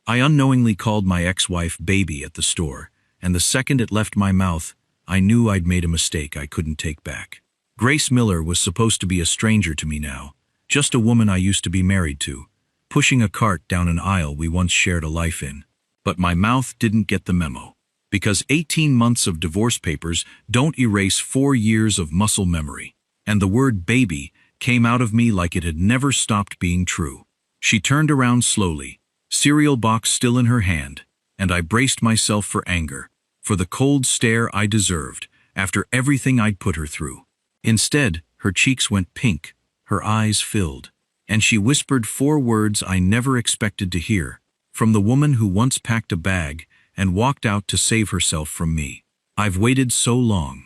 I unknowingly called my ex-wife baby at the store, and the second it left my mouth, I knew I'd made a mistake I couldn't take back. Grace Miller was supposed to be a stranger to me now, just a woman I used to be married to, pushing a cart down an aisle we once shared a life in. But my mouth didn't get the memo, because 18 months of divorce papers don't erase 4 years of muscle memory, and the word baby came out of me like it had never stopped being true. She turned around slowly, cereal box still in her hand, and I braced myself for anger, for the cold stare I deserved after everything I'd put her through. Instead, her cheeks went pink, her eyes filled, and she whispered 4 words I never expected to hear, from the woman who once packed a bag and walked out to save herself from me. I've waited so long.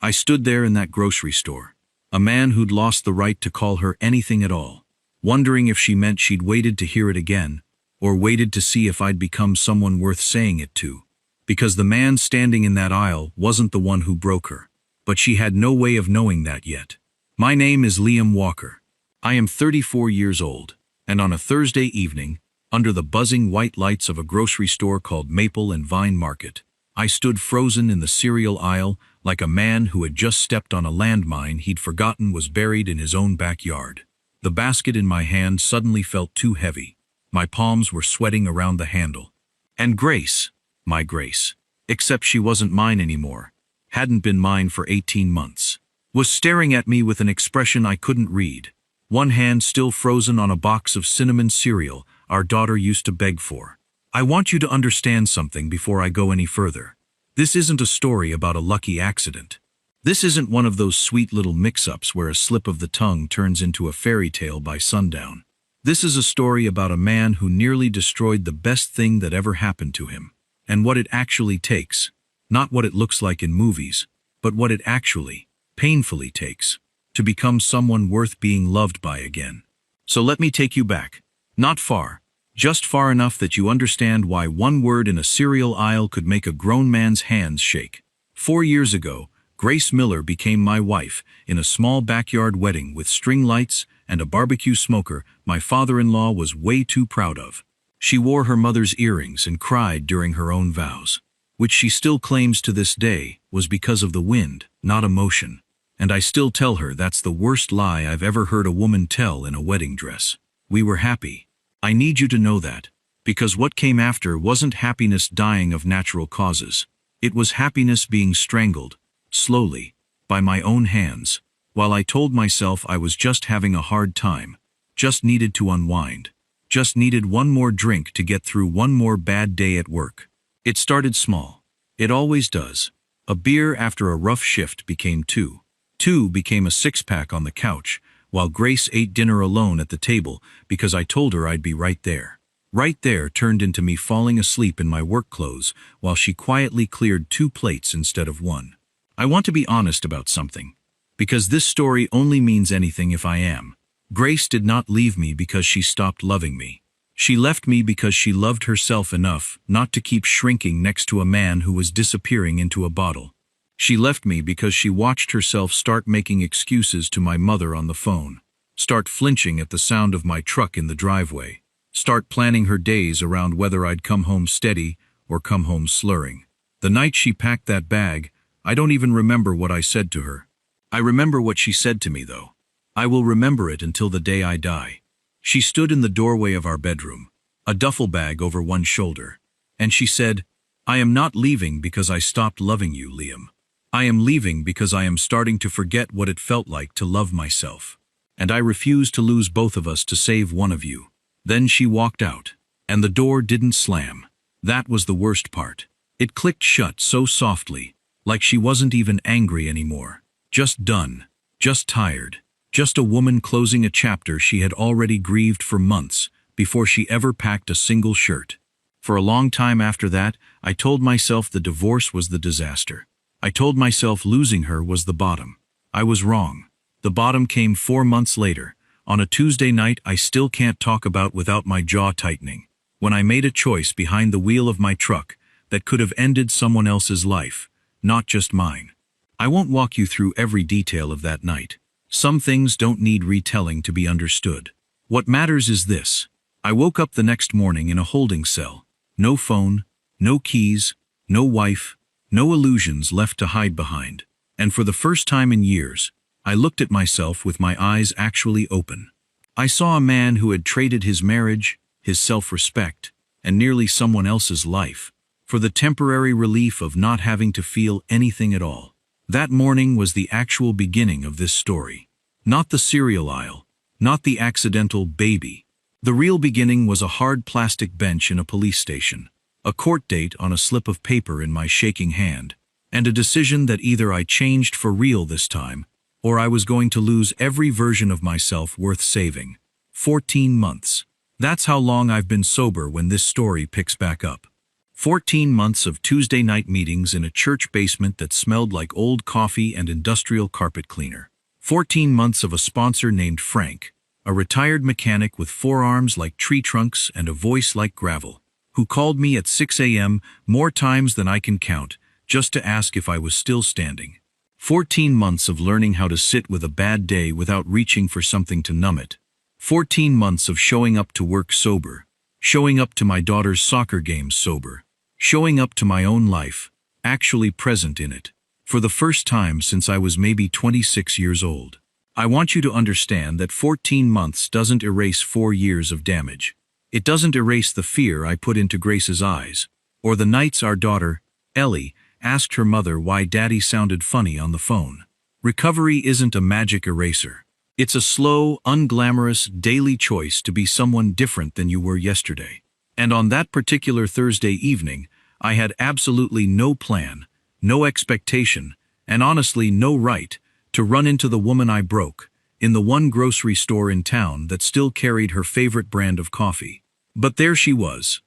I stood there in that grocery store, a man who'd lost the right to call her anything at all, wondering if she meant she'd waited to hear it again, or waited to see if I'd become someone worth saying it to. Because the man standing in that aisle wasn't the one who broke her, but she had no way of knowing that yet. My name is Liam Walker. I am 34 years old, and on a Thursday evening, under the buzzing white lights of a grocery store called Maple and Vine Market, I stood frozen in the cereal aisle like a man who had just stepped on a landmine he'd forgotten was buried in his own backyard. The basket in my hand suddenly felt too heavy. My palms were sweating around the handle. And Grace, my Grace, except she wasn't mine anymore, hadn't been mine for 18 months, was staring at me with an expression I couldn't read, one hand still frozen on a box of cinnamon cereal our daughter used to beg for. I want you to understand something before I go any further. This isn't a story about a lucky accident. This isn't one of those sweet little mix-ups where a slip of the tongue turns into a fairy tale by sundown. This is a story about a man who nearly destroyed the best thing that ever happened to him, and what it actually takes, not what it looks like in movies, but what it actually, painfully takes, to become someone worth being loved by again. So let me take you back. Not far, just far enough that you understand why one word in a cereal aisle could make a grown man's hands shake. 4 years ago, Grace Miller became my wife in a small backyard wedding with string lights and a barbecue smoker my father-in-law was way too proud of. She wore her mother's earrings and cried during her own vows, which she still claims to this day was because of the wind, not emotion. And I still tell her that's the worst lie I've ever heard a woman tell in a wedding dress. We were happy. I need you to know that, because what came after wasn't happiness dying of natural causes. It was happiness being strangled, slowly, by my own hands, while I told myself I was just having a hard time, just needed to unwind, just needed one more drink to get through one more bad day at work. It started small. It always does. A beer after a rough shift became 2. 2 became a 6-pack on the couch, while Grace ate dinner alone at the table because I told her I'd be right there. Right there turned into me falling asleep in my work clothes while she quietly cleared 2 plates instead of 1. I want to be honest about something, because this story only means anything if I am. Grace did not leave me because she stopped loving me. She left me because she loved herself enough not to keep shrinking next to a man who was disappearing into a bottle. She left me because she watched herself start making excuses to my mother on the phone, start flinching at the sound of my truck in the driveway, start planning her days around whether I'd come home steady or come home slurring. The night she packed that bag, I don't even remember what I said to her. I remember what she said to me, though. I will remember it until the day I die. She stood in the doorway of our bedroom, a duffel bag over one shoulder, and she said, "I am not leaving because I stopped loving you, Liam. I am leaving because I am starting to forget what it felt like to love myself. And I refuse to lose both of us to save one of you." Then she walked out, and the door didn't slam. That was the worst part. It clicked shut so softly, like she wasn't even angry anymore. Just done. Just tired. Just a woman closing a chapter she had already grieved for months before she ever packed a single shirt. For a long time after that, I told myself the divorce was the disaster. I told myself losing her was the bottom. I was wrong. The bottom came 4 months later, on a Tuesday night I still can't talk about without my jaw tightening, when I made a choice behind the wheel of my truck that could have ended someone else's life, not just mine. I won't walk you through every detail of that night. Some things don't need retelling to be understood. What matters is this. I woke up the next morning in a holding cell. No phone, no keys, no wife, no illusions left to hide behind. And for the first time in years, I looked at myself with my eyes actually open. I saw a man who had traded his marriage, his self-respect, and nearly someone else's life for the temporary relief of not having to feel anything at all. That morning was the actual beginning of this story. Not the cereal aisle, not the accidental baby. The real beginning was a hard plastic bench in a police station, a court date on a slip of paper in my shaking hand, and a decision that either I changed for real this time, or I was going to lose every version of myself worth saving. 14 months. That's how long I've been sober when this story picks back up. 14 months of Tuesday night meetings in a church basement that smelled like old coffee and industrial carpet cleaner. 14 months of a sponsor named Frank, a retired mechanic with forearms like tree trunks and a voice like gravel, who called me at 6 a.m. more times than I can count, just to ask if I was still standing. 14 months of learning how to sit with a bad day without reaching for something to numb it. 14 months of showing up to work sober, showing up to my daughter's soccer games sober, showing up to my own life, actually present in it, for the first time since I was maybe 26 years old. I want you to understand that 14 months doesn't erase 4 years of damage. It doesn't erase the fear I put into Grace's eyes, or the nights our daughter, Ellie, asked her mother why Daddy sounded funny on the phone. Recovery isn't a magic eraser. It's a slow, unglamorous, daily choice to be someone different than you were yesterday. And on that particular Thursday evening, I had absolutely no plan, no expectation, and honestly no right to run into the woman I broke, in the one grocery store in town that still carried her favorite brand of coffee. But there she was,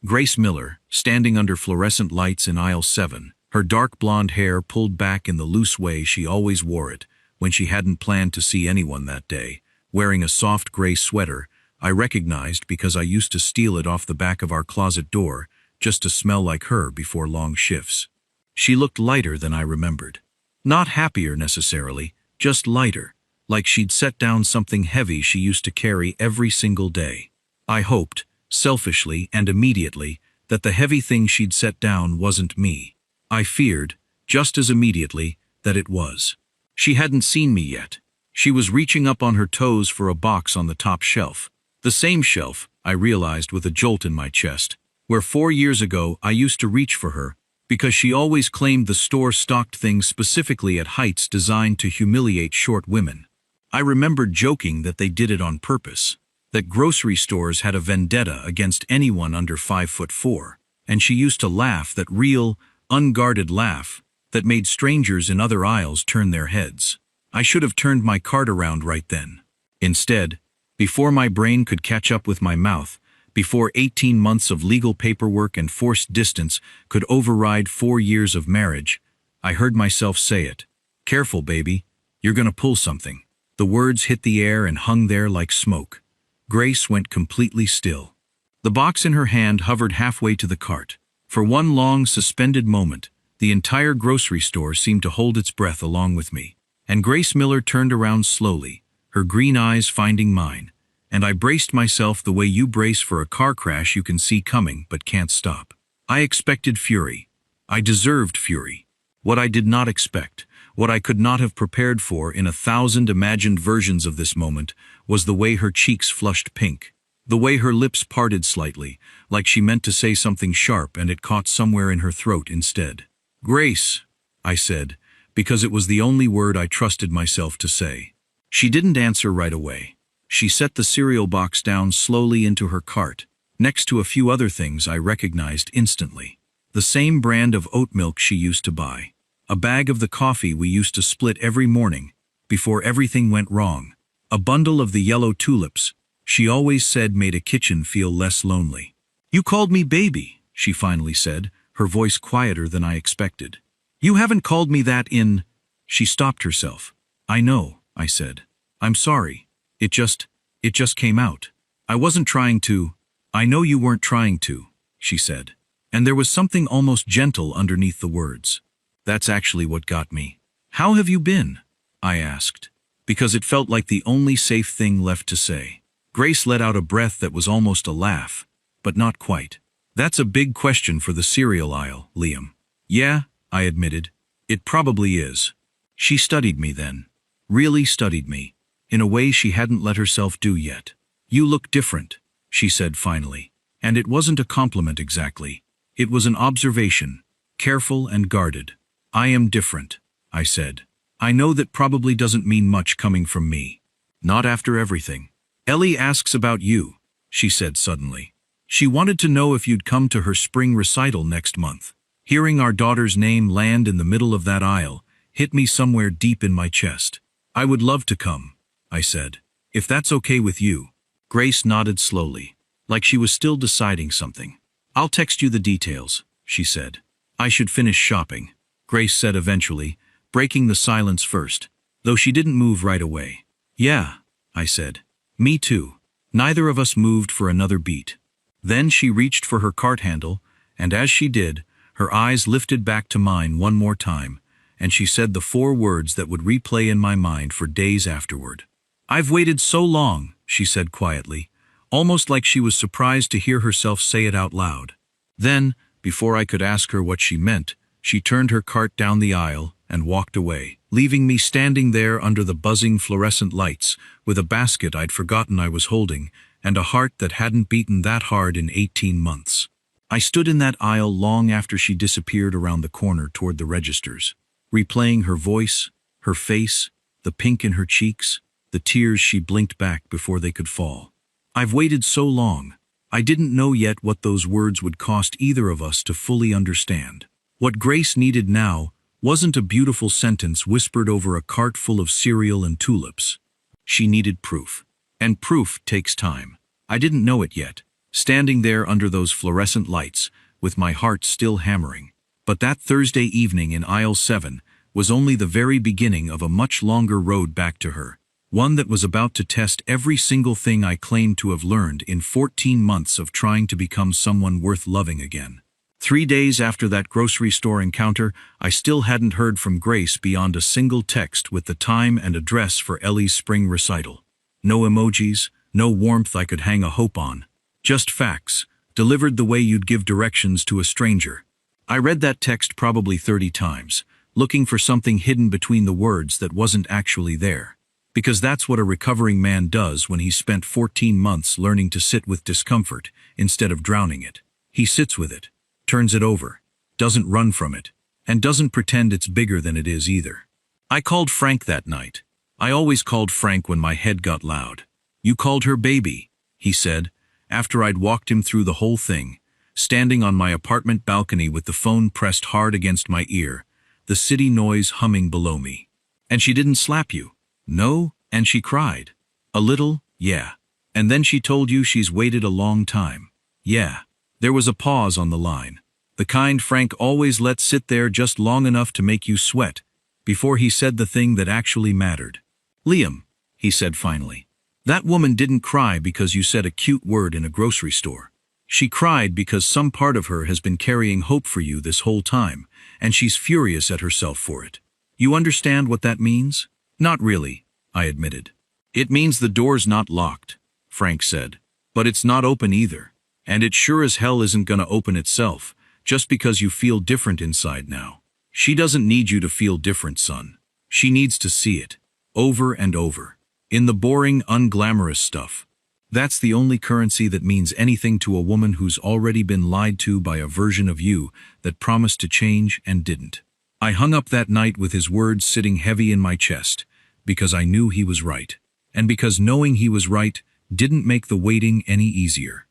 Grace Miller, standing under fluorescent lights in aisle 7, her dark blonde hair pulled back in the loose way she always wore it when she hadn't planned to see anyone that day, wearing a soft gray sweater I recognized because I used to steal it off the back of our closet door just to smell like her before long shifts. She looked lighter than I remembered. Not happier necessarily, just lighter, like she'd set down something heavy she used to carry every single day. I hoped, selfishly and immediately, that the heavy thing she'd set down wasn't me. I feared, just as immediately, that it was. She hadn't seen me yet. She was reaching up on her toes for a box on the top shelf. The same shelf, I realized with a jolt in my chest, where 4 years ago I used to reach for her, because she always claimed the store stocked things specifically at heights designed to humiliate short women. I remembered joking that they did it on purpose, that grocery stores had a vendetta against anyone under 5'4", and she used to laugh that real, unguarded laugh that made strangers in other aisles turn their heads. I should have turned my cart around right then. Instead, before my brain could catch up with my mouth, before 18 months of legal paperwork and forced distance could override 4 years of marriage, I heard myself say it. "Careful, baby. You're gonna pull something." The words hit the air and hung there like smoke. Grace went completely still. The box in her hand hovered halfway to the cart. For one long, suspended moment, the entire grocery store seemed to hold its breath along with me. And Grace Miller turned around slowly, her green eyes finding mine, and I braced myself the way you brace for a car crash you can see coming but can't stop. I expected fury. I deserved fury. What I did not expect, what I could not have prepared for in 1,000 imagined versions of this moment, was the way her cheeks flushed pink, the way her lips parted slightly, like she meant to say something sharp and it caught somewhere in her throat instead. "Grace," I said, because it was the only word I trusted myself to say. She didn't answer right away. She set the cereal box down slowly into her cart, next to a few other things I recognized instantly. The same brand of oat milk she used to buy, a bag of the coffee we used to split every morning before everything went wrong, a bundle of the yellow tulips she always said made a kitchen feel less lonely. "You called me baby," she finally said, her voice quieter than I expected. "You haven't called me that in—" She stopped herself. "I know," I said. "I'm sorry. It just came out. I wasn't trying to—" "I know you weren't trying to," she said. And there was something almost gentle underneath the words. "That's actually what got me." "How have you been?" I asked, because it felt like the only safe thing left to say. Grace let out a breath that was almost a laugh, but not quite. That's a big question for the cereal aisle, Liam. Yeah, I admitted. It probably is. She studied me then. Really studied me. In a way she hadn't let herself do yet. You look different, she said finally. And it wasn't a compliment exactly. It was an observation, careful and guarded. I am different, I said. I know that probably doesn't mean much coming from me. Not after everything. Ellie asks about you, she said suddenly. She wanted to know if you'd come to her spring recital next month. Hearing our daughter's name land in the middle of that aisle hit me somewhere deep in my chest. I would love to come, I said. If that's okay with you. Grace nodded slowly, like she was still deciding something. I'll text you the details, she said. I should finish shopping, Grace said eventually, breaking the silence first, though she didn't move right away. Yeah, I said. Me too. Neither of us moved for another beat. Then she reached for her cart handle, and as she did, her eyes lifted back to mine one more time, and she said the 4 words that would replay in my mind for days afterward. I've waited so long, she said quietly, almost like she was surprised to hear herself say it out loud. Then, before I could ask her what she meant, she turned her cart down the aisle and walked away, leaving me standing there under the buzzing fluorescent lights, with a basket I'd forgotten I was holding, and a heart that hadn't beaten that hard in 18 months. I stood in that aisle long after she disappeared around the corner toward the registers, replaying her voice, her face, the pink in her cheeks, the tears she blinked back before they could fall. I've waited so long. I didn't know yet what those words would cost either of us to fully understand. What Grace needed now wasn't a beautiful sentence whispered over a cart full of cereal and tulips. She needed proof. And proof takes time. I didn't know it yet, standing there under those fluorescent lights, with my heart still hammering. But that Thursday evening in aisle 7 was only the very beginning of a much longer road back to her, one that was about to test every single thing I claimed to have learned in 14 months of trying to become someone worth loving again. 3 days after that grocery store encounter, I still hadn't heard from Grace beyond a single text with the time and address for Ellie's spring recital. No emojis, no warmth I could hang a hope on. Just facts, delivered the way you'd give directions to a stranger. I read that text probably 30 times, looking for something hidden between the words that wasn't actually there. Because that's what a recovering man does when he's spent 14 months learning to sit with discomfort instead of drowning it. He sits with it, turns it over, doesn't run from it, and doesn't pretend it's bigger than it is either. I called Frank that night. I always called Frank when my head got loud. You called her baby, he said, after I'd walked him through the whole thing, standing on my apartment balcony with the phone pressed hard against my ear, the city noise humming below me. And she didn't slap you. No, and she cried. A little, yeah. And then she told you she's waited a long time. Yeah. There was a pause on the line, the kind Frank always let sit there just long enough to make you sweat, before he said the thing that actually mattered. Liam, he said finally, that woman didn't cry because you said a cute word in a grocery store. She cried because some part of her has been carrying hope for you this whole time, and she's furious at herself for it. You understand what that means? Not really, I admitted. It means the door's not locked, Frank said, but it's not open either. And it sure as hell isn't gonna open itself, just because you feel different inside now. She doesn't need you to feel different, son. She needs to see it, over and over, in the boring, unglamorous stuff. That's the only currency that means anything to a woman who's already been lied to by a version of you that promised to change and didn't. I hung up that night with his words sitting heavy in my chest, because I knew he was right, and because knowing he was right didn't make the waiting any easier.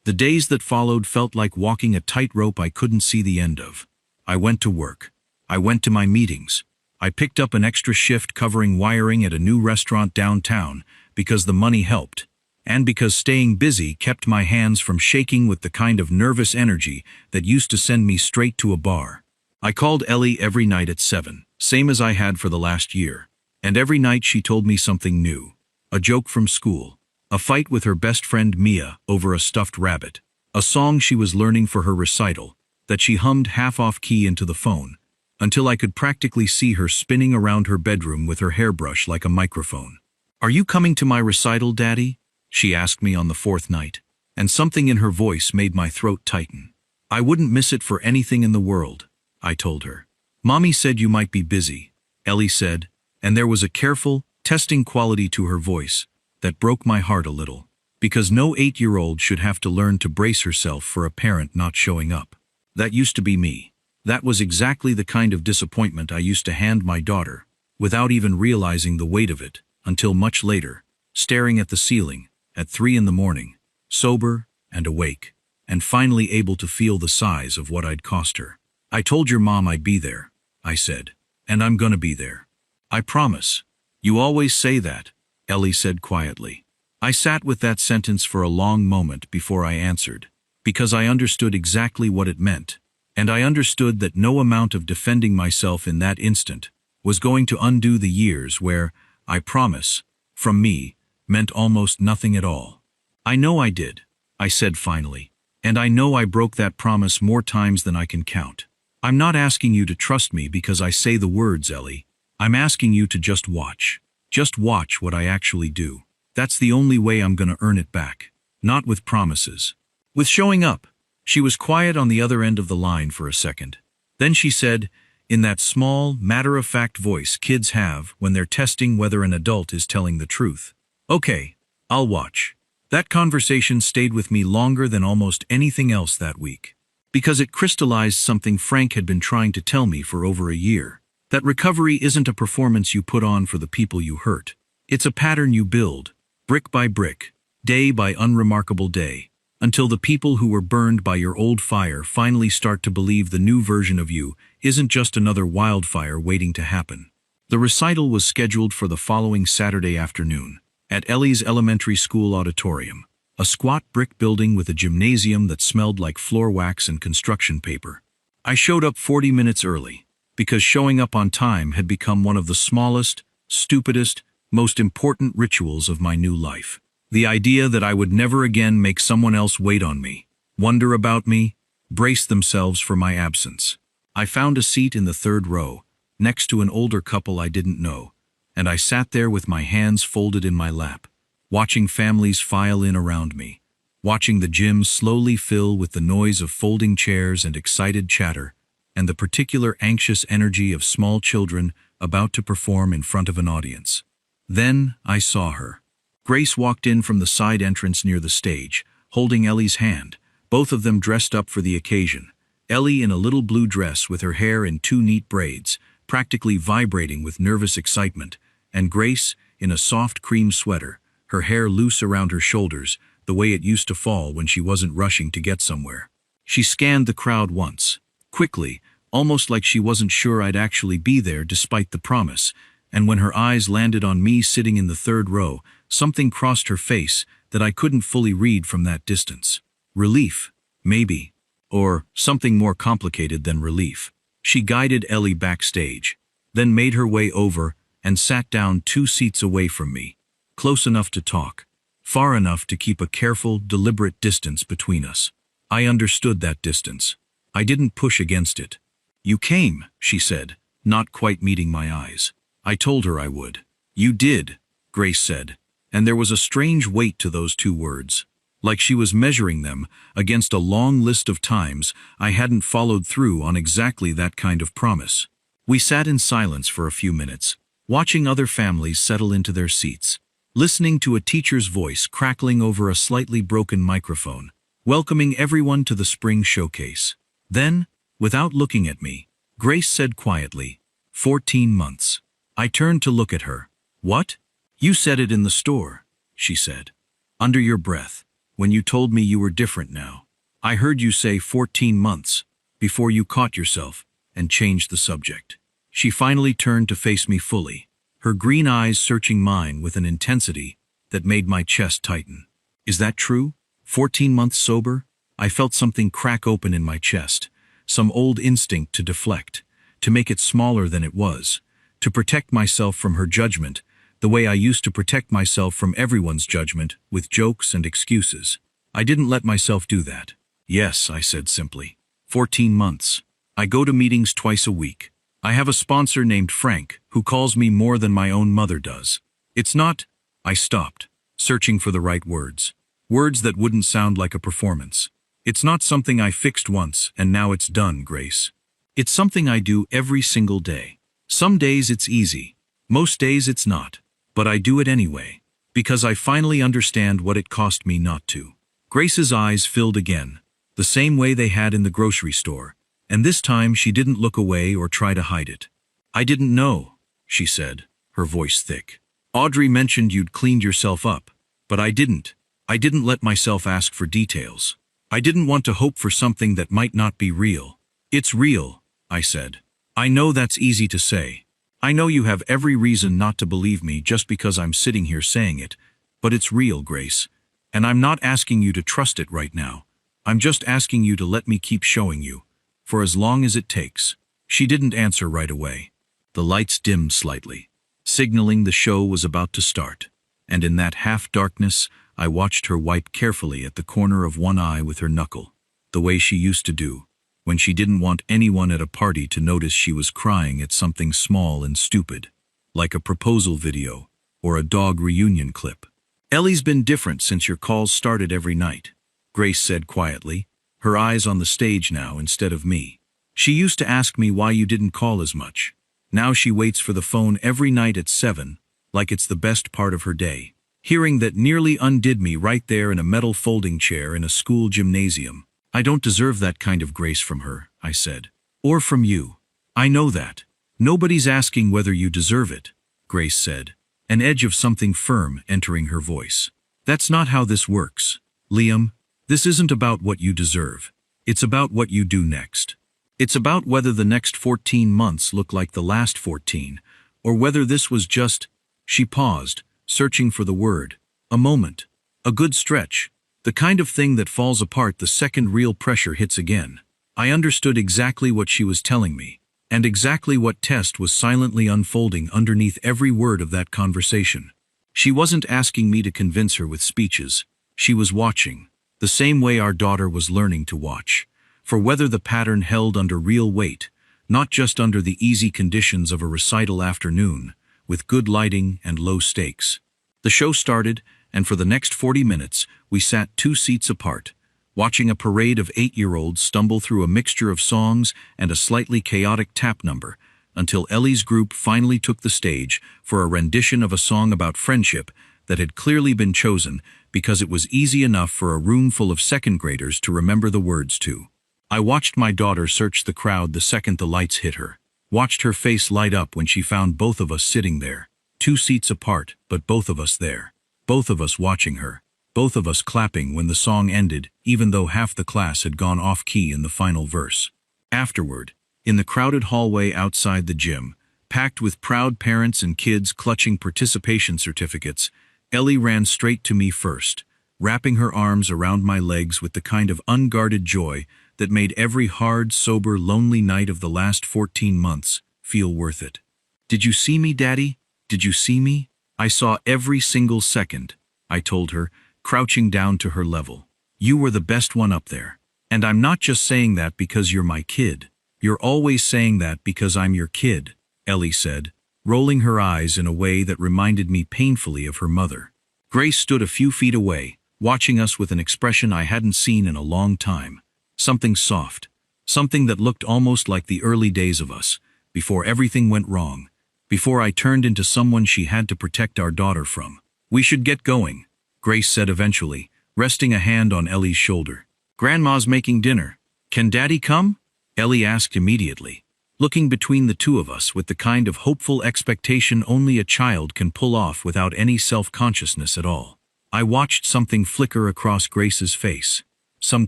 The days that followed felt like walking a tightrope I couldn't see the end of. I went to work. I went to my meetings. I picked up an extra shift covering wiring at a new restaurant downtown because the money helped, and because staying busy kept my hands from shaking with the kind of nervous energy that used to send me straight to a bar. I called Ellie every night at 7, same as I had for the last year, and every night she told me something new. A joke from school. A fight with her best friend Mia over a stuffed rabbit. A song she was learning for her recital that she hummed half off key into the phone, until I could practically see her spinning around her bedroom with her hairbrush like a microphone. Are you coming to my recital, Daddy? she asked me on the fourth night, and something in her voice made my throat tighten. I wouldn't miss it for anything in the world, I told her. Mommy said you might be busy, Ellie said, and there was a careful, testing quality to her voice that broke my heart a little, because no 8-year-old should have to learn to brace herself for a parent not showing up. That used to be me. That was exactly the kind of disappointment I used to hand my daughter, without even realizing the weight of it, until much later, staring at the ceiling, at 3 in the morning, sober and awake, and finally able to feel the size of what I'd cost her. I told your mom I'd be there, I said, and I'm gonna be there. I promise. You always say that, Ellie said quietly. I sat with that sentence for a long moment before I answered, because I understood exactly what it meant, and I understood that no amount of defending myself in that instant was going to undo the years where, I promise, from me, meant almost nothing at all. I know I did, I said finally, and I know I broke that promise more times than I can count. I'm not asking you to trust me because I say the words, Ellie. I'm asking you to just watch. Just watch what I actually do. That's the only way I'm gonna earn it back. Not with promises. With showing up. She was quiet on the other end of the line for a second. Then she said, in that small, matter-of-fact voice kids have when they're testing whether an adult is telling the truth. Okay, I'll watch. That conversation stayed with me longer than almost anything else that week, because it crystallized something Frank had been trying to tell me for over a year. That recovery isn't a performance you put on for the people you hurt. It's a pattern you build, brick by brick, day by unremarkable day, until the people who were burned by your old fire finally start to believe the new version of you isn't just another wildfire waiting to happen. The recital was scheduled for the following Saturday afternoon, at Ellie's elementary school auditorium, a squat brick building with a gymnasium that smelled like floor wax and construction paper. I showed up 40 minutes early, because showing up on time had become one of the smallest, stupidest, most important rituals of my new life. The idea that I would never again make someone else wait on me, wonder about me, brace themselves for my absence. I found a seat in the third row, next to an older couple I didn't know, and I sat there with my hands folded in my lap, watching families file in around me, watching the gym slowly fill with the noise of folding chairs and excited chatter, and the particular anxious energy of small children about to perform in front of an audience. Then I saw her. Grace walked in from the side entrance near the stage, holding Ellie's hand, both of them dressed up for the occasion. Ellie in a little blue dress with her hair in 2 neat braids, practically vibrating with nervous excitement, and Grace in a soft cream sweater, her hair loose around her shoulders, the way it used to fall when she wasn't rushing to get somewhere. She scanned the crowd once, quickly, almost like she wasn't sure I'd actually be there despite the promise, and when her eyes landed on me sitting in the third row, something crossed her face that I couldn't fully read from that distance. Relief, maybe. Or something more complicated than relief. She guided Ellie backstage, then made her way over and sat down 2 seats away from me, close enough to talk, far enough to keep a careful, deliberate distance between us. I understood that distance. I didn't push against it. You came, she said, not quite meeting my eyes. I told her I would. You did, Grace said, and there was a strange weight to those 2 words, like she was measuring them against a long list of times I hadn't followed through on exactly that kind of promise. We sat in silence for a few minutes, watching other families settle into their seats, listening to a teacher's voice crackling over a slightly broken microphone, welcoming everyone to the spring showcase. Then, without looking at me, Grace said quietly, 14 months. I turned to look at her. What? You said it in the store, she said, under your breath, when you told me you were different now. I heard you say 14 months, before you caught yourself and changed the subject. She finally turned to face me fully, her green eyes searching mine with an intensity that made my chest tighten. Is that true? 14 months sober? I felt something crack open in my chest, some old instinct to deflect, to make it smaller than it was, to protect myself from her judgment, the way I used to protect myself from everyone's judgment with jokes and excuses. I didn't let myself do that. Yes, I said simply. 14 months. I go to meetings twice a week. I have a sponsor named Frank who calls me more than my own mother does. It's not. I stopped. searching for the right words. Words that wouldn't sound like a performance. It's not something I fixed once and now it's done, Grace. It's something I do every single day. Some days it's easy. Most days it's not. But I do it anyway. Because I finally understand what it cost me not to. Grace's eyes filled again, the same way they had in the grocery store, and this time she didn't look away or try to hide it. I didn't know, she said, her voice thick. Audrey mentioned you'd cleaned yourself up, but I didn't. I didn't let myself ask for details. I didn't want to hope for something that might not be real. It's real, I said. I know that's easy to say. I know you have every reason not to believe me just because I'm sitting here saying it, but it's real, Grace. And I'm not asking you to trust it right now. I'm just asking you to let me keep showing you, for as long as it takes. She didn't answer right away. The lights dimmed slightly, signaling the show was about to start, and in that half-darkness, I watched her wipe carefully at the corner of one eye with her knuckle, the way she used to do, when she didn't want anyone at a party to notice she was crying at something small and stupid, like a proposal video or a dog reunion clip. Ellie's been different since your calls started every night, Grace said quietly, her eyes on the stage now instead of me. She used to ask me why you didn't call as much. Now she waits for the phone every night at 7, like it's the best part of her day. Hearing that nearly undid me right there in a metal folding chair in a school gymnasium. I don't deserve that kind of grace from her, I said. Or from you. I know that. Nobody's asking whether you deserve it, Grace said, an edge of something firm entering her voice. That's not how this works, Liam. This isn't about what you deserve. It's about what you do next. It's about whether the next 14 months look like the last 14, or whether this was just, she paused, searching for the word, a moment, a good stretch, the kind of thing that falls apart the second real pressure hits again. I understood exactly what she was telling me, and exactly what test was silently unfolding underneath every word of that conversation. She wasn't asking me to convince her with speeches. She was watching, the same way our daughter was learning to watch, for whether the pattern held under real weight, not just under the easy conditions of a recital afternoon, with good lighting and low stakes. The show started, and for the next 40 minutes, we sat 2 seats apart, watching a parade of 8-year-olds stumble through a mixture of songs and a slightly chaotic tap number, until Ellie's group finally took the stage for a rendition of a song about friendship that had clearly been chosen because it was easy enough for a room full of second graders to remember the words to. I watched my daughter search the crowd the second the lights hit her, watched her face light up when she found both of us sitting there, 2 seats apart, but both of us there, both of us watching her. Both of us clapping when the song ended, even though half the class had gone off-key in the final verse. Afterward, in the crowded hallway outside the gym, packed with proud parents and kids clutching participation certificates, Ellie ran straight to me first, wrapping her arms around my legs with the kind of unguarded joy that made every hard, sober, lonely night of the last 14 months feel worth it. "Did you see me, Daddy? Did you see me?" "I saw every single second," I told her, crouching down to her level. "You were the best one up there. And I'm not just saying that because you're my kid. You're always saying that because I'm your kid," Ellie said, rolling her eyes in a way that reminded me painfully of her mother. Grace stood a few feet away, watching us with an expression I hadn't seen in a long time. Something soft. Something that looked almost like the early days of us, before everything went wrong, before I turned into someone she had to protect our daughter from. "We should get going," Grace said eventually, resting a hand on Ellie's shoulder. "Grandma's making dinner. Can Daddy come?" Ellie asked immediately, looking between the two of us with the kind of hopeful expectation only a child can pull off without any self-consciousness at all. I watched something flicker across Grace's face, some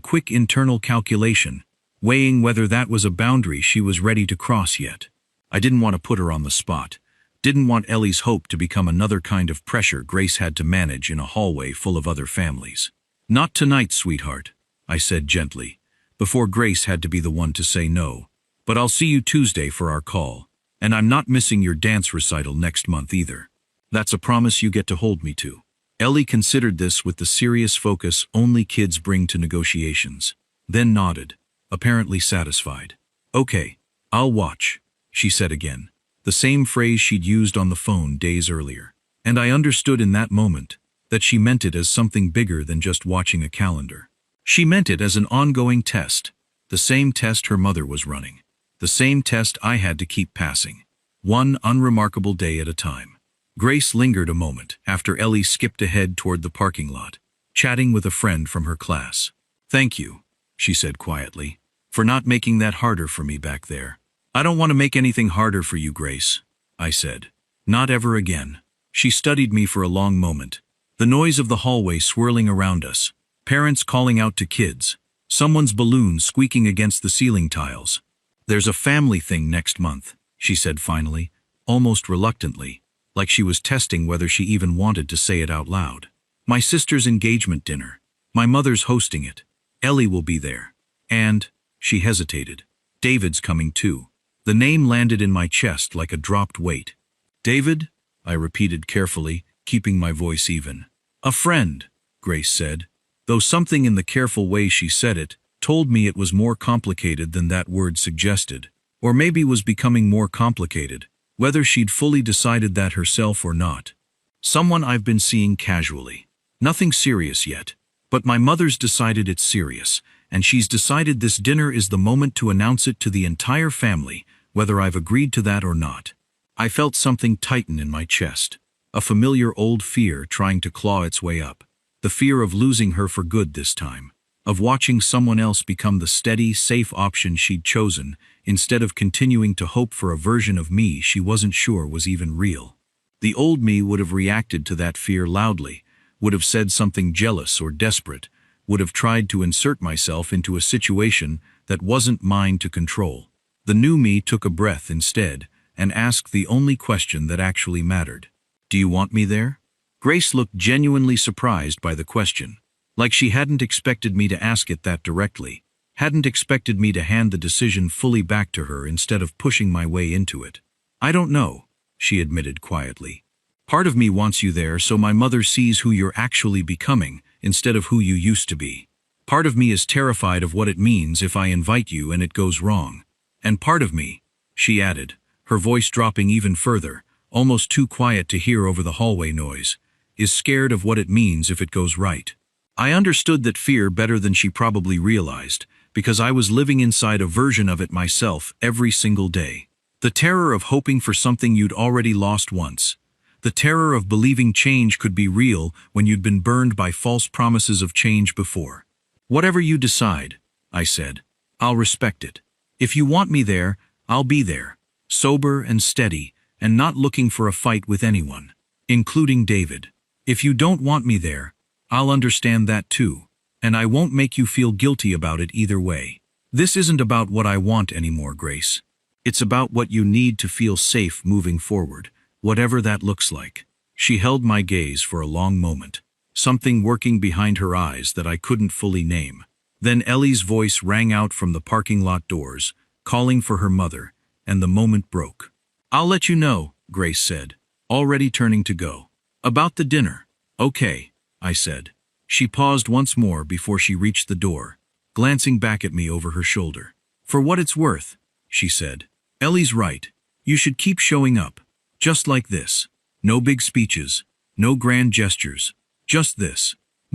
quick internal calculation, weighing whether that was a boundary she was ready to cross yet. I didn't want to put her on the spot. Didn't want Ellie's hope to become another kind of pressure Grace had to manage in a hallway full of other families. "Not tonight, sweetheart," I said gently, before Grace had to be the one to say no. "But I'll see you Tuesday for our call, and I'm not missing your dance recital next month either. That's a promise you get to hold me to." Ellie considered this with the serious focus only kids bring to negotiations, then nodded, apparently satisfied. "Okay, I'll watch," she said again. The same phrase she'd used on the phone days earlier. And I understood in that moment, that she meant it as something bigger than just watching a calendar. She meant it as an ongoing test, the same test her mother was running, the same test I had to keep passing, one unremarkable day at a time. Grace lingered a moment after Ellie skipped ahead toward the parking lot, chatting with a friend from her class. "Thank you," she said quietly, "for not making that harder for me back there." "I don't want to make anything harder for you, Grace," I said. "Not ever again." She studied me for a long moment, the noise of the hallway swirling around us, parents calling out to kids, someone's balloon squeaking against the ceiling tiles. "There's a family thing next month," she said finally, almost reluctantly, like she was testing whether she even wanted to say it out loud. "My sister's engagement dinner. My mother's hosting it. Ellie will be there. And," she hesitated, "David's coming too." The name landed in my chest like a dropped weight. "David?" I repeated carefully, keeping my voice even. "A friend," Grace said, though something in the careful way she said it told me it was more complicated than that word suggested, or maybe was becoming more complicated, whether she'd fully decided that herself or not. "Someone I've been seeing casually. Nothing serious yet, but my mother's decided it's serious, and she's decided this dinner is the moment to announce it to the entire family, whether I've agreed to that or not." I felt something tighten in my chest, a familiar old fear trying to claw its way up, the fear of losing her for good this time, of watching someone else become the steady, safe option she'd chosen, instead of continuing to hope for a version of me she wasn't sure was even real. The old me would have reacted to that fear loudly, would have said something jealous or desperate, would have tried to insert myself into a situation that wasn't mine to control. The new me took a breath instead and asked the only question that actually mattered. "Do you want me there?" Grace looked genuinely surprised by the question, like she hadn't expected me to ask it that directly, hadn't expected me to hand the decision fully back to her instead of pushing my way into it. "I don't know," she admitted quietly. "Part of me wants you there so my mother sees who you're actually becoming instead of who you used to be. Part of me is terrified of what it means if I invite you and it goes wrong. And part of me," she added, her voice dropping even further, almost too quiet to hear over the hallway noise, "is scared of what it means if it goes right." I understood that fear better than she probably realized, because I was living inside a version of it myself every single day. The terror of hoping for something you'd already lost once. The terror of believing change could be real when you'd been burned by false promises of change before. "Whatever you decide," I said, "I'll respect it. If you want me there, I'll be there, sober and steady, and not looking for a fight with anyone, including David. If you don't want me there, I'll understand that too, and I won't make you feel guilty about it either way. This isn't about what I want anymore, Grace. It's about what you need to feel safe moving forward, whatever that looks like." She held my gaze for a long moment, something working behind her eyes that I couldn't fully name. Then Ellie's voice rang out from the parking lot doors, calling for her mother, and the moment broke. "I'll let you know," Grace said, already turning to go. "About the dinner." "Okay," I said. She paused once more before she reached the door, glancing back at me over her shoulder. "For what it's worth," she said, "Ellie's right. You should keep showing up. Just like this. No big speeches, no grand gestures. Just this."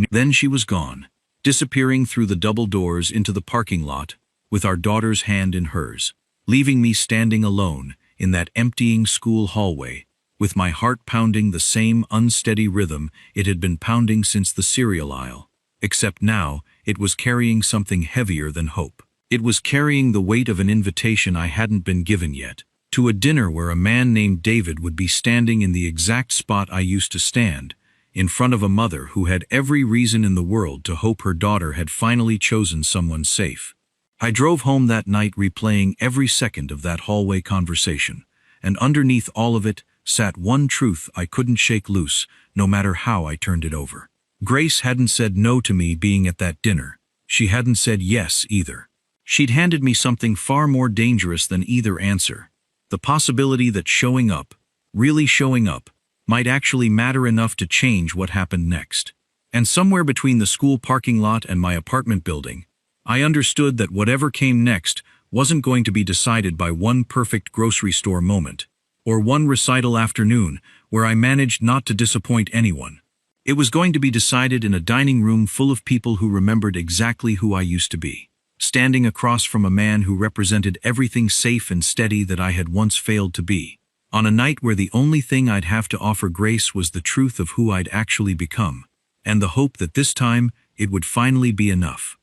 Then she was gone, disappearing through the double doors into the parking lot, with our daughter's hand in hers, leaving me standing alone in that emptying school hallway, with my heart pounding the same unsteady rhythm it had been pounding since the cereal aisle. Except now, it was carrying something heavier than hope. It was carrying the weight of an invitation I hadn't been given yet, to a dinner where a man named David would be standing in the exact spot I used to stand, in front of a mother who had every reason in the world to hope her daughter had finally chosen someone safe. I drove home that night replaying every second of that hallway conversation, and underneath all of it sat one truth I couldn't shake loose, no matter how I turned it over. Grace hadn't said no to me being at that dinner. She hadn't said yes either. She'd handed me something far more dangerous than either answer. The possibility that showing up, really showing up, might actually matter enough to change what happened next. And somewhere between the school parking lot and my apartment building, I understood that whatever came next wasn't going to be decided by one perfect grocery store moment, or one recital afternoon where I managed not to disappoint anyone. It was going to be decided in a dining room full of people who remembered exactly who I used to be, standing across from a man who represented everything safe and steady that I had once failed to be, on a night where the only thing I'd have to offer Grace was the truth of who I'd actually become, and the hope that this time it would finally be enough.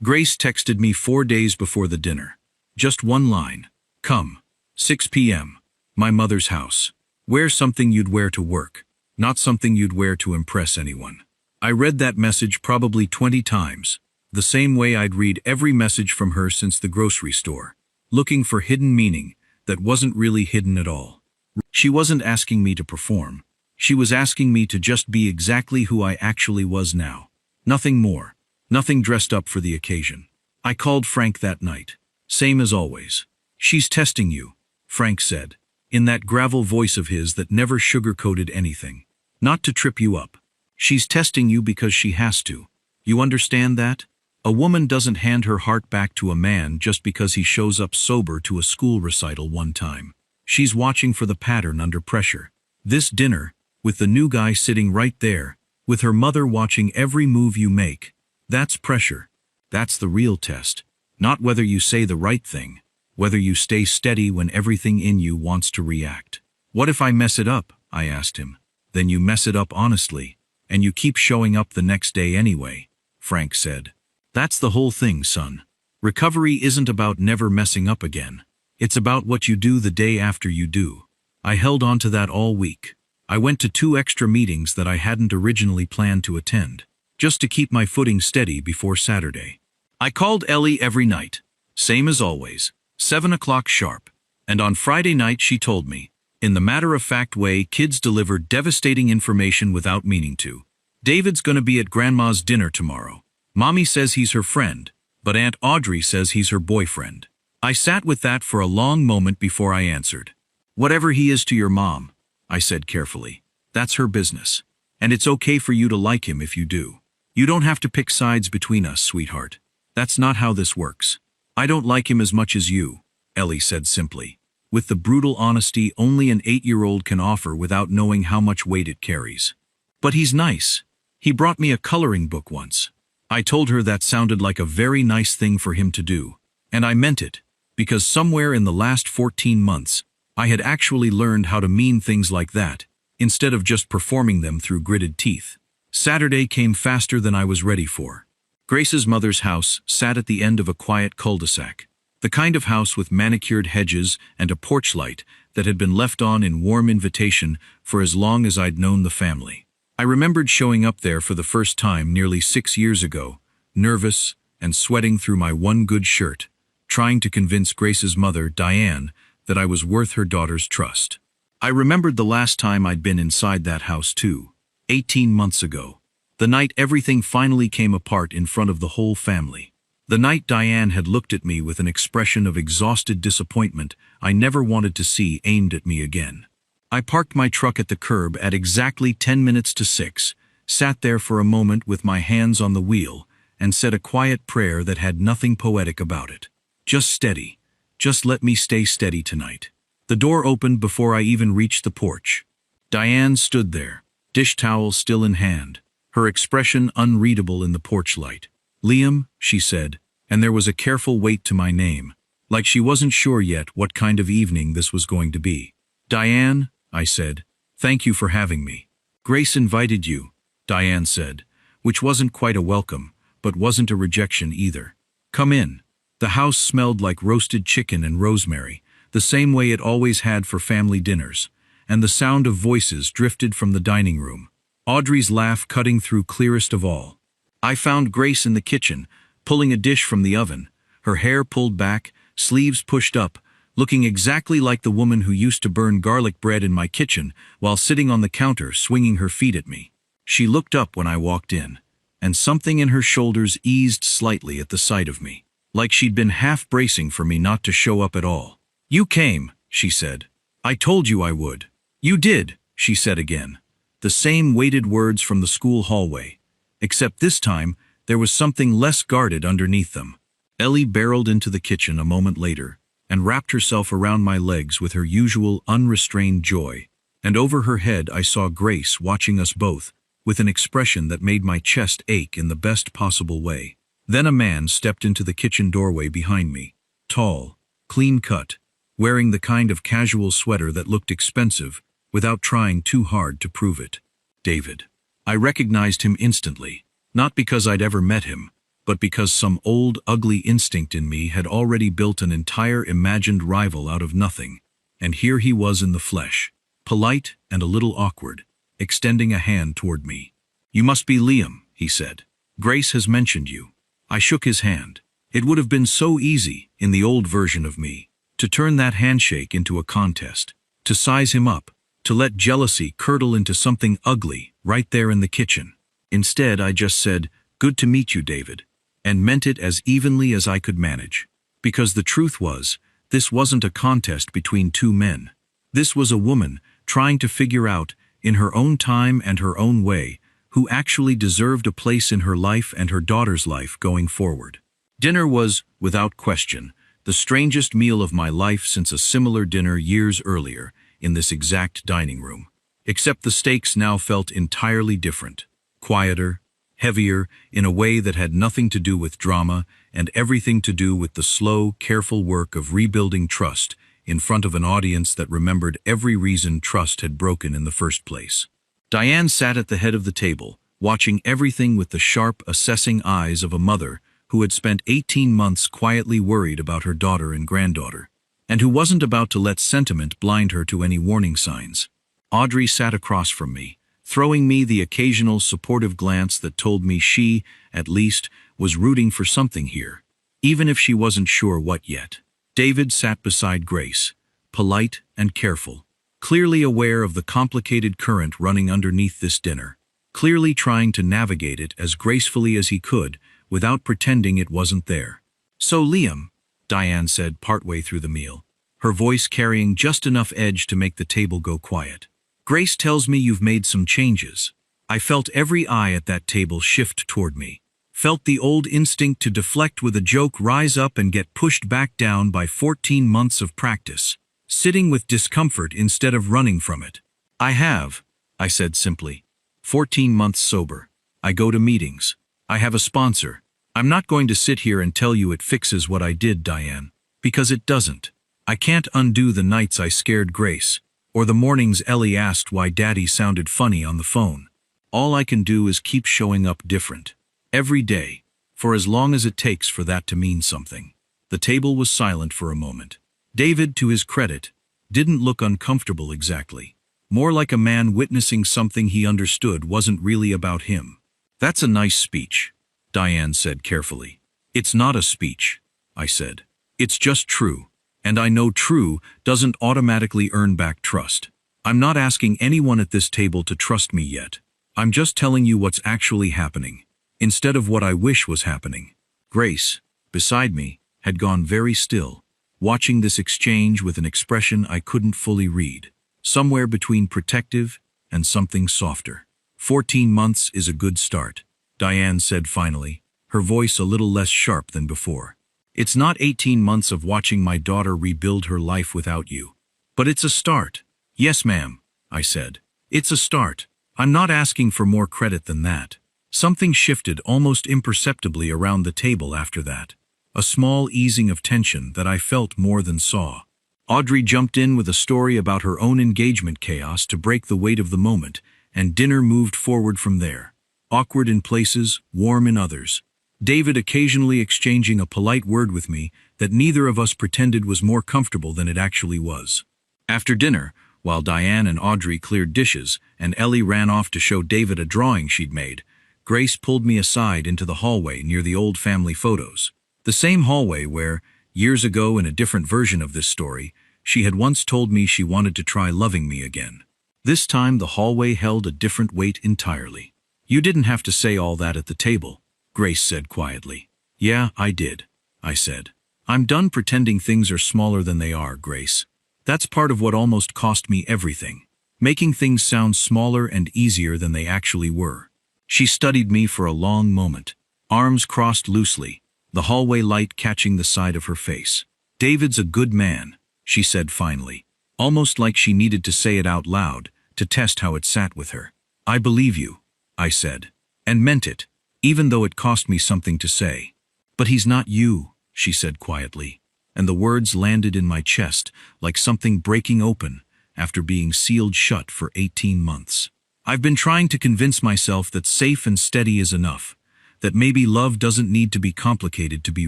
Grace texted me 4 days before the dinner. Just one line. Come. 6 p.m. My mother's house. Wear something you'd wear to work, not something you'd wear to impress anyone. I read that message probably 20 times, the same way I'd read every message from her since the grocery store, looking for hidden meaning that wasn't really hidden at all. She wasn't asking me to perform. She was asking me to just be exactly who I actually was now. Nothing more. Nothing dressed up for the occasion. I called Frank that night. Same as always. She's testing you, Frank said, in that gravel voice of his that never sugarcoated anything. Not to trip you up. She's testing you because she has to. You understand that? A woman doesn't hand her heart back to a man just because he shows up sober to a school recital one time. She's watching for the pattern under pressure. This dinner, with the new guy sitting right there, with her mother watching every move you make, that's pressure. That's the real test. Not whether you say the right thing, whether you stay steady when everything in you wants to react. What if I mess it up? I asked him. Then you mess it up honestly, and you keep showing up the next day anyway, Frank said. That's the whole thing, son. Recovery isn't about never messing up again. It's about what you do the day after you do. I held on to that all week. I went to 2 extra meetings that I hadn't originally planned to attend, just to keep my footing steady before Saturday. I called Ellie every night, same as always, 7 o'clock sharp, and on Friday night she told me, in the matter-of-fact way kids deliver devastating information without meaning to. David's gonna be at Grandma's dinner tomorrow. Mommy says he's her friend, but Aunt Audrey says he's her boyfriend. I sat with that for a long moment before I answered. Whatever he is to your mom, I said carefully, that's her business, and it's okay for you to like him if you do. You don't have to pick sides between us, sweetheart. That's not how this works. I don't like him as much as you, Ellie said simply, with the brutal honesty only an 8-year-old can offer without knowing how much weight it carries. But he's nice. He brought me a coloring book once. I told her that sounded like a very nice thing for him to do, and I meant it, because somewhere in the last 14 months, I had actually learned how to mean things like that, instead of just performing them through gritted teeth. Saturday came faster than I was ready for. Grace's mother's house sat at the end of a quiet cul-de-sac, the kind of house with manicured hedges and a porch light that had been left on in warm invitation for as long as I'd known the family. I remembered showing up there for the first time nearly 6 years ago, nervous and sweating through my one good shirt, trying to convince Grace's mother, Diane, that I was worth her daughter's trust. I remembered the last time I'd been inside that house too, 18 months ago, the night everything finally came apart in front of the whole family. The night Diane had looked at me with an expression of exhausted disappointment I never wanted to see aimed at me again. I parked my truck at the curb at exactly 10 minutes to 6, sat there for a moment with my hands on the wheel, and said a quiet prayer that had nothing poetic about it. Just steady. Just let me stay steady tonight. The door opened before I even reached the porch. Diane stood there, dish towel still in hand, her expression unreadable in the porch light. Liam, she said, and there was a careful weight to my name, like she wasn't sure yet what kind of evening this was going to be. Diane, I said, thank you for having me. Grace invited you, Diane said, which wasn't quite a welcome, but wasn't a rejection either. Come in. The house smelled like roasted chicken and rosemary, the same way it always had for family dinners, and the sound of voices drifted from the dining room, Audrey's laugh cutting through clearest of all. I found Grace in the kitchen, pulling a dish from the oven, her hair pulled back, sleeves pushed up, looking exactly like the woman who used to burn garlic bread in my kitchen while sitting on the counter swinging her feet at me. She looked up when I walked in, and something in her shoulders eased slightly at the sight of me, like she'd been half bracing for me not to show up at all. You came, she said. I told you I would. You did, she said again. The same weighted words from the school hallway, except this time there was something less guarded underneath them. Ellie barreled into the kitchen a moment later and wrapped herself around my legs with her usual unrestrained joy, and over her head I saw Grace watching us both, with an expression that made my chest ache in the best possible way. Then a man stepped into the kitchen doorway behind me, tall, clean-cut, wearing the kind of casual sweater that looked expensive without trying too hard to prove it. David. I recognized him instantly, not because I'd ever met him, but because some old, ugly instinct in me had already built an entire imagined rival out of nothing. And here he was in the flesh, polite and a little awkward, extending a hand toward me. "You must be Liam," he said. "Grace has mentioned you." I shook his hand. It would have been so easy, in the old version of me, to turn that handshake into a contest, to size him up, to let jealousy curdle into something ugly right there in the kitchen. Instead, I just said, "Good to meet you, David," and meant it as evenly as I could manage. Because the truth was, this wasn't a contest between two men. This was a woman trying to figure out, in her own time and her own way, who actually deserved a place in her life and her daughter's life going forward. Dinner was, without question, the strangest meal of my life since a similar dinner years earlier in this exact dining room. Except the stakes now felt entirely different, quieter, heavier, in a way that had nothing to do with drama and everything to do with the slow, careful work of rebuilding trust in front of an audience that remembered every reason trust had broken in the first place. Diane sat at the head of the table, watching everything with the sharp, assessing eyes of a mother who had spent 18 months quietly worried about her daughter and granddaughter, and who wasn't about to let sentiment blind her to any warning signs. Audrey sat across from me, throwing me the occasional supportive glance that told me she, at least, was rooting for something here, even if she wasn't sure what yet. David sat beside Grace, polite and careful, clearly aware of the complicated current running underneath this dinner, clearly trying to navigate it as gracefully as he could without pretending it wasn't there. "So, Liam," Diane said partway through the meal, her voice carrying just enough edge to make the table go quiet. "Grace tells me you've made some changes." I felt every eye at that table shift toward me, felt the old instinct to deflect with a joke rise up and get pushed back down by 14 months of practice, sitting with discomfort instead of running from it. "I have," I said simply. 14 months sober. I go to meetings. I have a sponsor. I'm not going to sit here and tell you it fixes what I did, Diane, because it doesn't. I can't undo the nights I scared Grace, or the mornings Ellie asked why Daddy sounded funny on the phone. All I can do is keep showing up different. Every day, for as long as it takes for that to mean something. The table was silent for a moment. David, to his credit, didn't look uncomfortable exactly. More like a man witnessing something he understood wasn't really about him. "That's a nice speech," Diane said carefully. "It's not a speech," I said. "It's just true. And I know true doesn't automatically earn back trust. I'm not asking anyone at this table to trust me yet. I'm just telling you what's actually happening, instead of what I wish was happening." Grace, beside me, had gone very still, watching this exchange with an expression I couldn't fully read, somewhere between protective and something softer. 14 months is a good start," Diane said finally, her voice a little less sharp than before. "It's not 18 months of watching my daughter rebuild her life without you. But it's a start." "Yes, ma'am," I said. "It's a start. I'm not asking for more credit than that." Something shifted almost imperceptibly around the table after that. A small easing of tension that I felt more than saw. Audrey jumped in with a story about her own engagement chaos to break the weight of the moment, and dinner moved forward from there. Awkward in places, warm in others. David occasionally exchanging a polite word with me that neither of us pretended was more comfortable than it actually was. After dinner, while Diane and Audrey cleared dishes and Ellie ran off to show David a drawing she'd made, Grace pulled me aside into the hallway near the old family photos. The same hallway where, years ago in a different version of this story, she had once told me she wanted to try loving me again. This time the hallway held a different weight entirely. "You didn't have to say all that at the table," Grace said quietly. "Yeah, I did," I said. "I'm done pretending things are smaller than they are, Grace. That's part of what almost cost me everything. Making things sound smaller and easier than they actually were." She studied me for a long moment, arms crossed loosely, the hallway light catching the side of her face. "David's a good man," she said finally, almost like she needed to say it out loud to test how it sat with her. "I believe you." I said, and meant it, even though it cost me something to say. But he's not you, she said quietly, and the words landed in my chest like something breaking open after being sealed shut for 18 months. I've been trying to convince myself that safe and steady is enough, that maybe love doesn't need to be complicated to be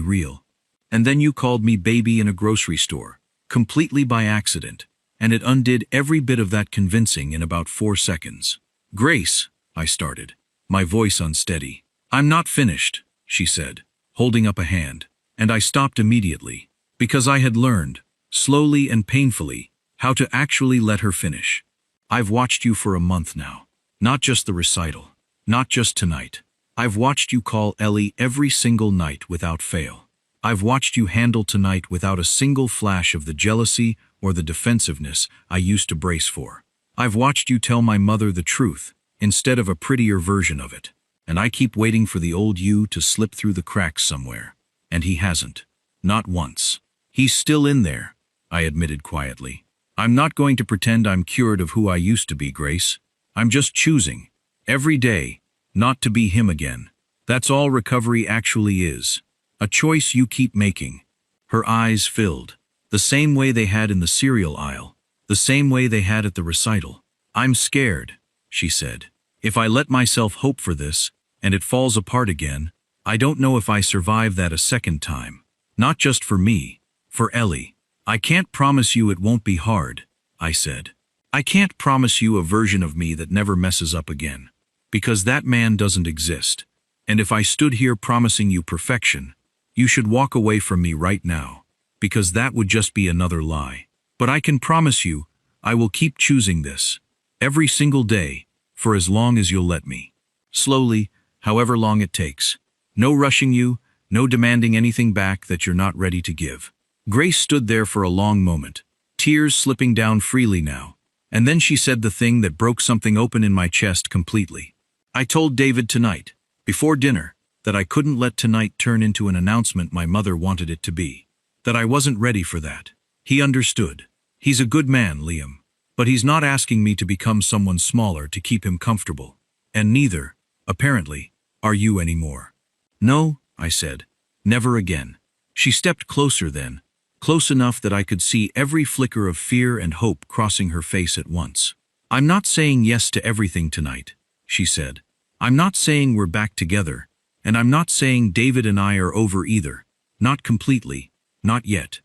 real. And then you called me baby in a grocery store, completely by accident, and it undid every bit of that convincing in about 4 seconds. Grace, I started, my voice unsteady. I'm not finished, she said, holding up a hand, and I stopped immediately, because I had learned, slowly and painfully, how to actually let her finish. I've watched you for a month now. Not just the recital. Not just tonight. I've watched you call Ellie every single night without fail. I've watched you handle tonight without a single flash of the jealousy or the defensiveness I used to brace for. I've watched you tell my mother the truth, instead of a prettier version of it. And I keep waiting for the old you to slip through the cracks somewhere. And he hasn't. Not once. He's still in there, I admitted quietly. I'm not going to pretend I'm cured of who I used to be, Grace. I'm just choosing, every day, not to be him again. That's all recovery actually is. A choice you keep making. Her eyes filled, the same way they had in the cereal aisle, the same way they had at the recital. I'm scared, she said. If I let myself hope for this, and it falls apart again, I don't know if I survive that a second time. Not just for me, for Ellie. I can't promise you it won't be hard, I said. I can't promise you a version of me that never messes up again. Because that man doesn't exist. And if I stood here promising you perfection, you should walk away from me right now. Because that would just be another lie. But I can promise you, I will keep choosing this. Every single day, for as long as you'll let me. Slowly, however long it takes. No rushing you, no demanding anything back that you're not ready to give. Grace stood there for a long moment, tears slipping down freely now. And then she said the thing that broke something open in my chest completely. I told David tonight, before dinner, that I couldn't let tonight turn into an announcement my mother wanted it to be. That I wasn't ready for that. He understood. He's a good man, Liam. But he's not asking me to become someone smaller to keep him comfortable. And neither, apparently, are you anymore. No, I said. Never again. She stepped closer then, close enough that I could see every flicker of fear and hope crossing her face at once. I'm not saying yes to everything tonight, she said. I'm not saying we're back together, and I'm not saying David and I are over either. Not completely, not yet.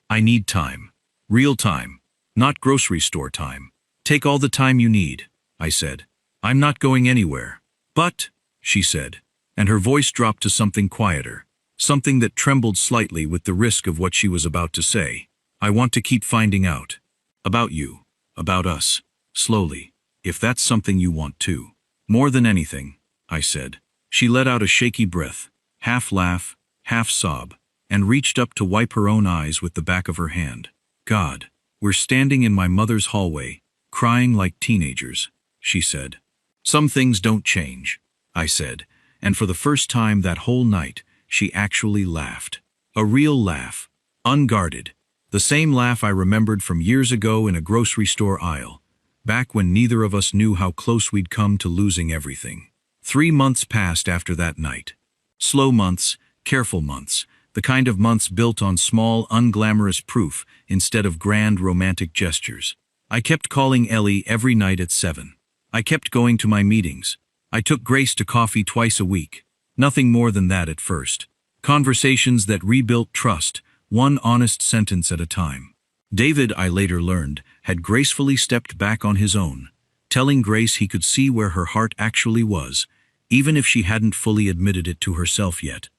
I need time. Real time. Not grocery store time. Take all the time you need, I said. I'm not going anywhere. But, she said, and her voice dropped to something quieter, something that trembled slightly with the risk of what she was about to say. I want to keep finding out. About you. About us. Slowly. If that's something you want too. More than anything, I said. She let out a shaky breath, half laugh, half sob, and reached up to wipe her own eyes with the back of her hand. God. We're standing in my mother's hallway, crying like teenagers, she said. Some things don't change, I said, and for the first time that whole night, she actually laughed. A real laugh, unguarded, the same laugh I remembered from years ago in a grocery store aisle, back when neither of us knew how close we'd come to losing everything. 3 months passed after that night. Slow months, careful months, the kind of months built on small, unglamorous proof instead of grand romantic gestures. I kept calling Ellie every night at 7. I kept going to my meetings. I took Grace to coffee twice a week. Nothing more than that at first. Conversations that rebuilt trust, one honest sentence at a time. David, I later learned, had gracefully stepped back on his own, telling Grace he could see where her heart actually was, even if she hadn't fully admitted it to herself yet,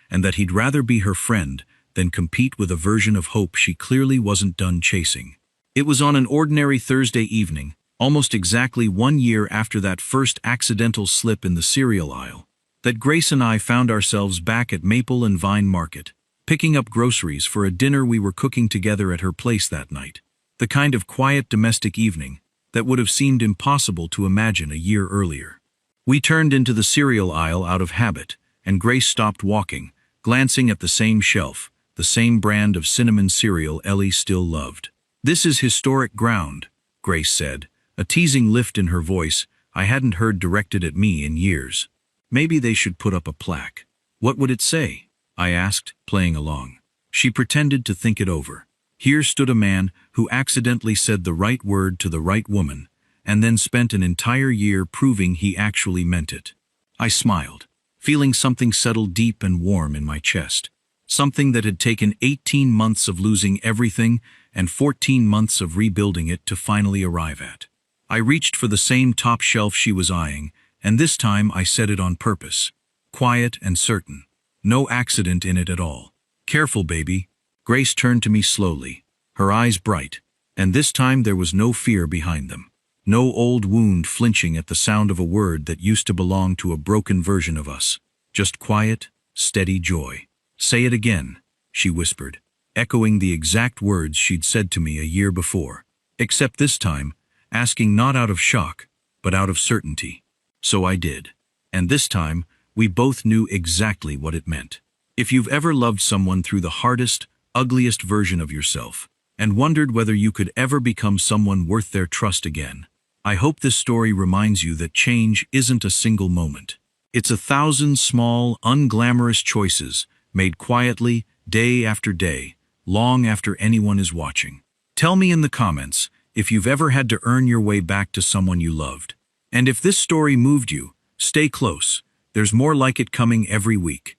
and that he'd rather be her friend than compete with a version of hope she clearly wasn't done chasing. It was on an ordinary Thursday evening, almost exactly 1 year after that first accidental slip in the cereal aisle, that Grace and I found ourselves back at Maple and Vine Market, picking up groceries for a dinner we were cooking together at her place that night. The kind of quiet domestic evening that would have seemed impossible to imagine a year earlier. We turned into the cereal aisle out of habit, and Grace stopped walking, glancing at the same shelf, the same brand of cinnamon cereal Ellie still loved. "This is historic ground," Grace said, a teasing lift in her voice I hadn't heard directed at me in years. Maybe they should put up a plaque. What would it say? I asked, playing along. She pretended to think it over. Here stood a man who accidentally said the right word to the right woman, and then spent an entire year proving he actually meant it. I smiled, feeling something settle deep and warm in my chest. Something that had taken 18 months of losing everything and 14 months of rebuilding it to finally arrive at. I reached for the same top shelf she was eyeing, and this time I said it on purpose. Quiet and certain. No accident in it at all. Careful, baby. Grace turned to me slowly, her eyes bright, and this time there was no fear behind them. No old wound flinching at the sound of a word that used to belong to a broken version of us. Just quiet, steady joy. Say it again, she whispered, echoing the exact words she'd said to me a year before, except this time, asking not out of shock, but out of certainty. So I did. And this time, we both knew exactly what it meant. If you've ever loved someone through the hardest, ugliest version of yourself, and wondered whether you could ever become someone worth their trust again, I hope this story reminds you that change isn't a single moment. It's 1,000 small, unglamorous choices made quietly, day after day, long after anyone is watching. Tell me in the comments if you've ever had to earn your way back to someone you loved. And if this story moved you, stay close. There's more like it coming every week.